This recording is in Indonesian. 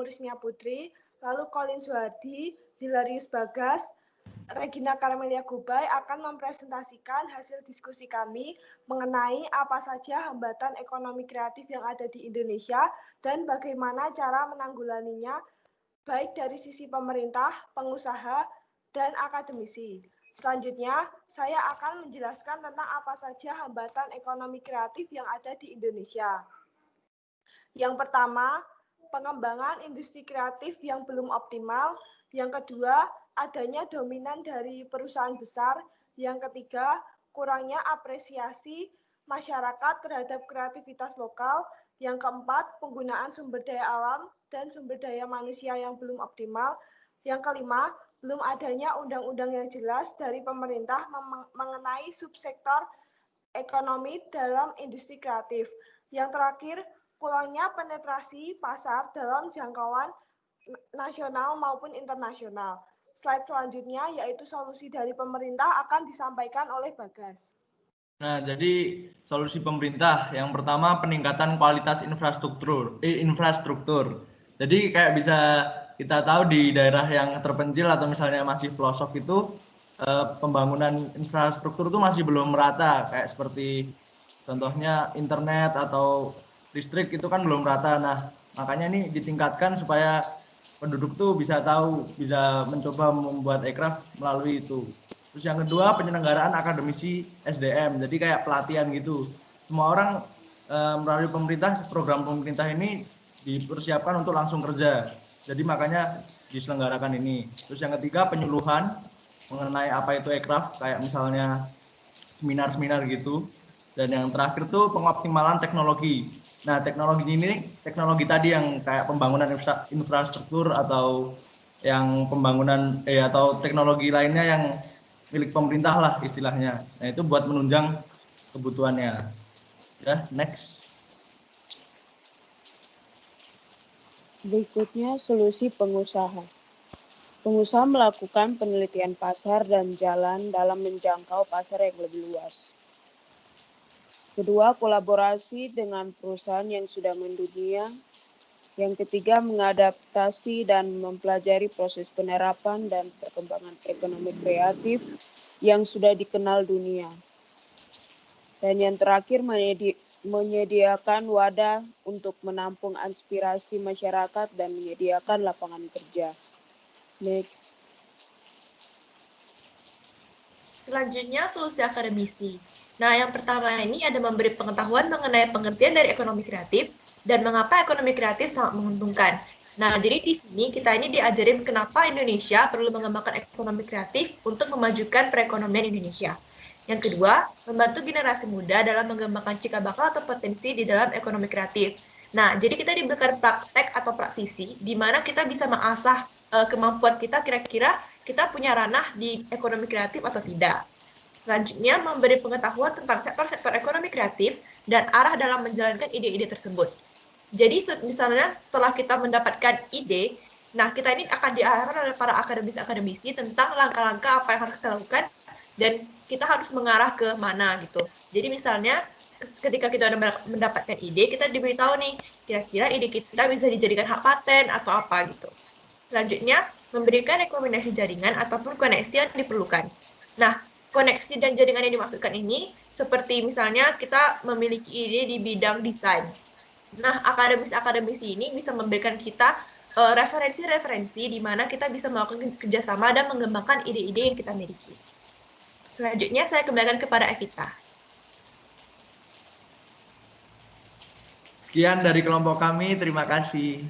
Rismia Putri, lalu Colin Suhardi, Dilarius Bagas, Regina Karmelia Gubay akan mempresentasikan hasil diskusi kami mengenai apa saja hambatan ekonomi kreatif yang ada di Indonesia dan bagaimana cara menanggulanginya baik dari sisi pemerintah, pengusaha, dan akademisi. Selanjutnya, saya akan menjelaskan tentang apa saja hambatan ekonomi kreatif yang ada di Indonesia. Yang pertama, pengembangan industri kreatif yang belum optimal. Yang kedua, adanya dominan dari perusahaan besar. Yang ketiga, kurangnya apresiasi masyarakat terhadap kreativitas lokal. Yang keempat, penggunaan sumber daya alam dan sumber daya manusia yang belum optimal. Yang kelima, belum adanya undang-undang yang jelas dari pemerintah mengenai subsektor ekonomi dalam industri kreatif. Yang terakhir, kurangnya penetrasi pasar dalam jangkauan nasional maupun internasional. Slide selanjutnya yaitu solusi dari pemerintah akan disampaikan oleh Bagas. Nah, jadi solusi pemerintah yang pertama peningkatan kualitas infrastruktur. Jadi kayak bisa kita tahu di daerah yang terpencil atau misalnya masih pelosok itu pembangunan infrastruktur itu masih belum merata, kayak seperti contohnya internet atau listrik itu kan belum rata. Nah, makanya ini ditingkatkan supaya penduduk tuh bisa tahu, bisa mencoba membuat aircraft melalui itu. Terus yang kedua, penyelenggaraan akademisi SDM, jadi kayak pelatihan gitu. Semua orang melalui pemerintah, program pemerintah ini dipersiapkan untuk langsung kerja. Jadi makanya diselenggarakan ini. Terus yang ketiga, penyuluhan mengenai apa itu aircraft, kayak misalnya seminar-seminar gitu. Dan yang terakhir tuh pengoptimalan teknologi. Nah, teknologi tadi yang kayak pembangunan infrastruktur atau yang pembangunan atau teknologi lainnya yang milik pemerintah lah istilahnya. Nah, itu buat menunjang kebutuhannya. Ya, next. Berikutnya solusi pengusaha. Pengusaha melakukan penelitian pasar dan jalan dalam menjangkau pasar yang lebih luas. Kedua, kolaborasi dengan perusahaan yang sudah mendunia. Yang ketiga, mengadaptasi dan mempelajari proses penerapan dan perkembangan ekonomi kreatif yang sudah dikenal dunia. Dan yang terakhir, menyediakan wadah untuk menampung aspirasi masyarakat dan menyediakan lapangan kerja. Next. Selanjutnya, solusi akademisi. Nah, yang pertama ini ada memberi pengetahuan mengenai pengertian dari ekonomi kreatif dan mengapa ekonomi kreatif sangat menguntungkan. Nah, jadi di sini kita ini diajarin kenapa Indonesia perlu mengembangkan ekonomi kreatif untuk memajukan perekonomian Indonesia. Yang kedua, membantu generasi muda dalam mengembangkan cikal bakal atau potensi di dalam ekonomi kreatif. Nah, jadi kita diberikan praktek atau praktisi di mana kita bisa mengasah kemampuan kita kira-kira kita punya ranah di ekonomi kreatif atau tidak. Selanjutnya, memberi pengetahuan tentang sektor-sektor ekonomi kreatif dan arah dalam menjalankan ide-ide tersebut. Jadi, misalnya setelah kita mendapatkan ide, nah kita ini akan diarahkan oleh para akademisi tentang langkah-langkah apa yang harus kita lakukan dan kita harus mengarah ke mana gitu. Jadi misalnya ketika kita sudah mendapatkan ide, kita diberitahu nih, kira-kira ide kita bisa dijadikan hak paten atau apa gitu. Selanjutnya, memberikan rekomendasi jaringan ataupun koneksi yang diperlukan. Nah, koneksi dan jaringan yang dimaksudkan ini seperti misalnya kita memiliki ide di bidang desain. Nah, akademisi ini bisa memberikan kita referensi-referensi di mana kita bisa melakukan kerjasama dan mengembangkan ide-ide yang kita miliki. Selanjutnya, saya kembalikan kepada Evita. Sekian dari kelompok kami, terima kasih.